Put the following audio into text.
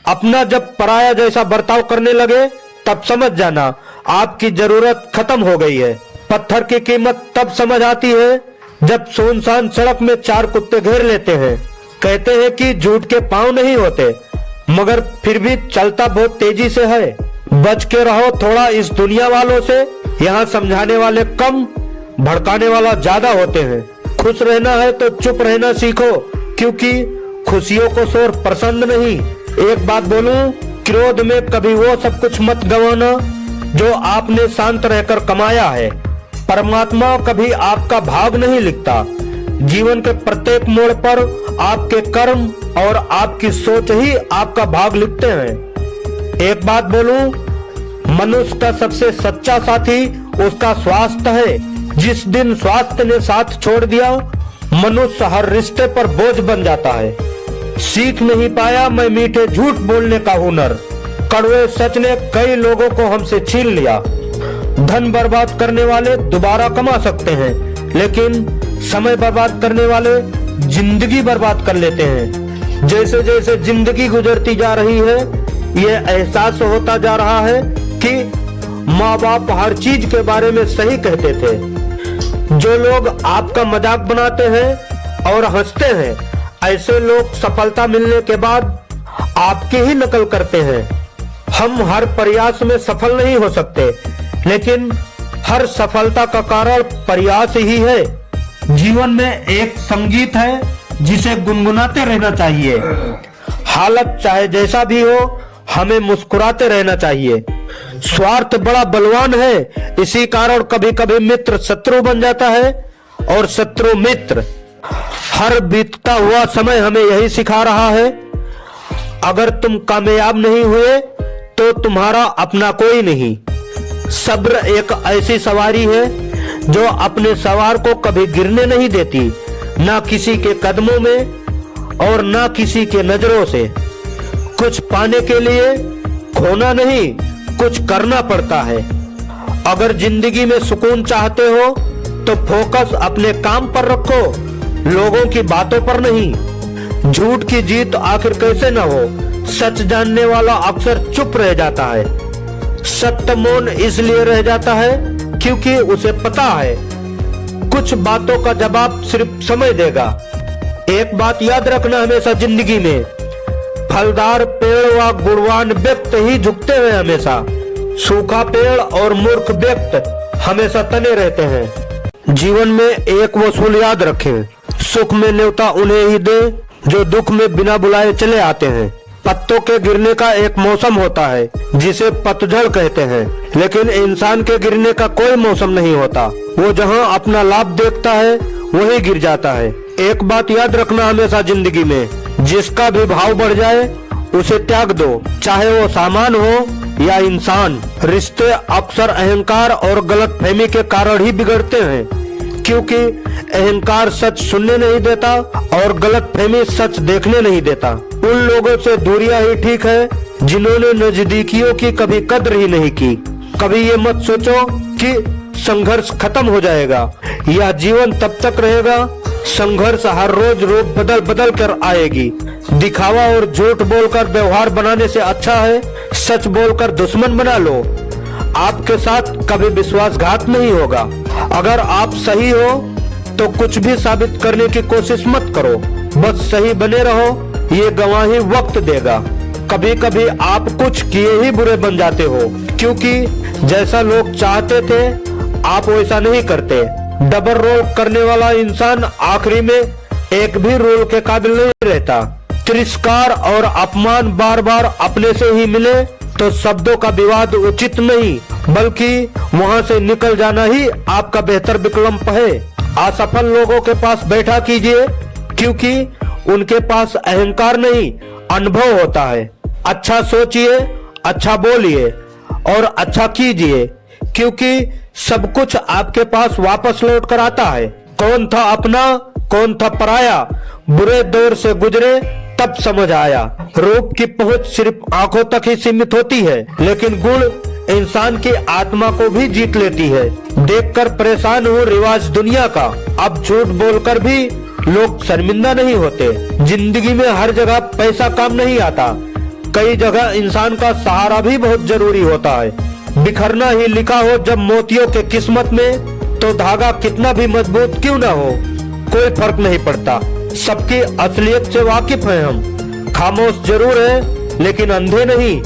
अपना जब पराया जैसा बर्ताव करने लगे तब समझ जाना आपकी जरूरत खत्म हो गई है। पत्थर की कीमत तब समझ आती है जब सुनसान सड़क में 4 कुत्ते घेर लेते हैं। कहते हैं कि झूठ के पांव नहीं होते, मगर फिर भी चलता बहुत तेजी से है। बच के रहो थोड़ा इस दुनिया वालों से, यहाँ समझाने वाले कम, भड़काने वाला ज्यादा होते हैं। खुश रहना है तो चुप रहना सीखो, क्योंकि खुशियों को शोर पसंद नहीं। एक बात बोलूं, क्रोध में कभी वो सब कुछ मत गंवाना जो आपने शांत रहकर कमाया है। परमात्मा कभी आपका भाग नहीं लिखता। जीवन के प्रत्येक मोड़ पर आपके कर्म और आपकी सोच ही आपका भाग लिखते हैं। एक बात बोलूं, मनुष्य का सबसे सच्चा साथी उसका स्वास्थ्य है। जिस दिन स्वास्थ्य ने साथ छोड़ दिया, मनुष्य हर रिश्ते पर बोझ बन जाता है। सीख नहीं पाया मैं मीठे झूठ बोलने का हुनर, कड़वे सच ने कई लोगों को हमसे छीन लिया। धन बर्बाद करने वाले दोबारा कमा सकते हैं, लेकिन समय बर्बाद करने वाले जिंदगी बर्बाद कर लेते हैं। जैसे जैसे जिंदगी गुजरती जा रही है, ये एहसास होता जा रहा है कि माँ बाप हर चीज के बारे में सही कहते थे। जो लोग आपका मजाक बनाते हैं और हंसते हैं, ऐसे लोग सफलता मिलने के बाद आपकी ही नकल करते हैं। हम हर प्रयास में सफल नहीं हो सकते, लेकिन हर सफलता का कारण प्रयास ही है। जीवन में एक संगीत है जिसे गुनगुनाते रहना चाहिए। हालत चाहे जैसा भी हो, हमें मुस्कुराते रहना चाहिए। स्वार्थ बड़ा बलवान है, इसी कारण कभी कभी मित्र शत्रु बन जाता है और शत्रु मित्र। हर बीतता हुआ समय हमें यही सिखा रहा है, अगर तुम कामयाब नहीं हुए तो तुम्हारा अपना कोई नहीं। सब्र एक ऐसी सवारी है जो अपने सवार को कभी गिरने नहीं देती, ना किसी के कदमों में और ना किसी के नजरों से। कुछ पाने के लिए खोना नहीं, कुछ करना पड़ता है। अगर जिंदगी में सुकून चाहते हो तो फोकस अपने काम पर रखो, लोगों की बातों पर नहीं। झूठ की जीत आखिर कैसे न हो, सच जानने वाला अक्सर चुप रह जाता है। सत्य मौन इसलिए रह जाता है क्योंकि उसे पता है कुछ बातों का जवाब सिर्फ समय देगा। एक बात याद रखना हमेशा जिंदगी में, फलदार पेड़ व गुणवान व्यक्ति ही झुकते हैं हमेशा। सूखा पेड़ और मूर्ख व्यक्ति हमेशा तने रहते हैं। जीवन में एक वसूल याद रखें, सुख में न्योता उन्हें ही दे जो दुख में बिना बुलाए चले आते हैं। पत्तों के गिरने का एक मौसम होता है जिसे पतझड़ कहते हैं, लेकिन इंसान के गिरने का कोई मौसम नहीं होता। वो जहाँ अपना लाभ देखता है वही गिर जाता है। एक बात याद रखना हमेशा जिंदगी में, जिसका भी भाव बढ़ जाए उसे त्याग दो, चाहे वो सामान हो या इंसान। रिश्ते अक्सर अहंकार और गलतफहमी के कारण ही बिगड़ते हैं, क्योंकि अहंकार सच सुनने नहीं देता और गलतफहमी सच देखने नहीं देता। उन लोगों से दूरियां ही ठीक है जिन्होंने नजदीकियों की कभी कद्र ही नहीं की। कभी ये मत सोचो कि संघर्ष खत्म हो जाएगा, यह जीवन तब तक रहेगा। संघर्ष हर रोज रूप बदल बदल कर आएगी। दिखावा और झूठ बोलकर व्यवहार बनाने से अच्छा है सच बोलकर दुश्मन बना लो। आपके साथ कभी विश्वासघात नहीं होगा। अगर आप सही हो तो कुछ भी साबित करने की कोशिश मत करो, बस सही बने रहो, ये गवाही वक्त देगा। कभी कभी आप कुछ किए ही बुरे बन जाते हो, क्योंकि जैसा लोग चाहते थे आप वैसा नहीं करते। डबल रोल करने वाला इंसान आखिरी में एक भी रोल के काबिल नहीं रहता। तिरस्कार और अपमान बार बार अपने से ही मिले तो शब्दों का विवाद उचित नहीं, बल्कि वहां से निकल जाना ही आपका बेहतर विकल्प है। असफल लोगों के पास बैठा कीजिए, क्योंकि उनके पास अहंकार नहीं अनुभव होता है। अच्छा सोचिए, अच्छा बोलिए और अच्छा कीजिए, क्योंकि सब कुछ आपके पास वापस लौट कर आता है। कौन था अपना, कौन था पराया, बुरे दौर से गुजरे तब समझ आया। रूप की पहुंच सिर्फ आंखों तक ही सीमित होती है, लेकिन गुण इंसान की आत्मा को भी जीत लेती है। देखकर परेशान हूँ रिवाज दुनिया का, अब झूठ बोलकर भी लोग शर्मिंदा नहीं होते। जिंदगी में हर जगह पैसा काम नहीं आता, कई जगह इंसान का सहारा भी बहुत जरूरी होता है। बिखरना ही लिखा हो जब मोतियों के किस्मत में, तो धागा कितना भी मजबूत क्यों ना हो, कोई फर्क नहीं पड़ता। सबकी असलियत से वाकिफ हैं हम, खामोश जरूर है लेकिन अंधे नहीं।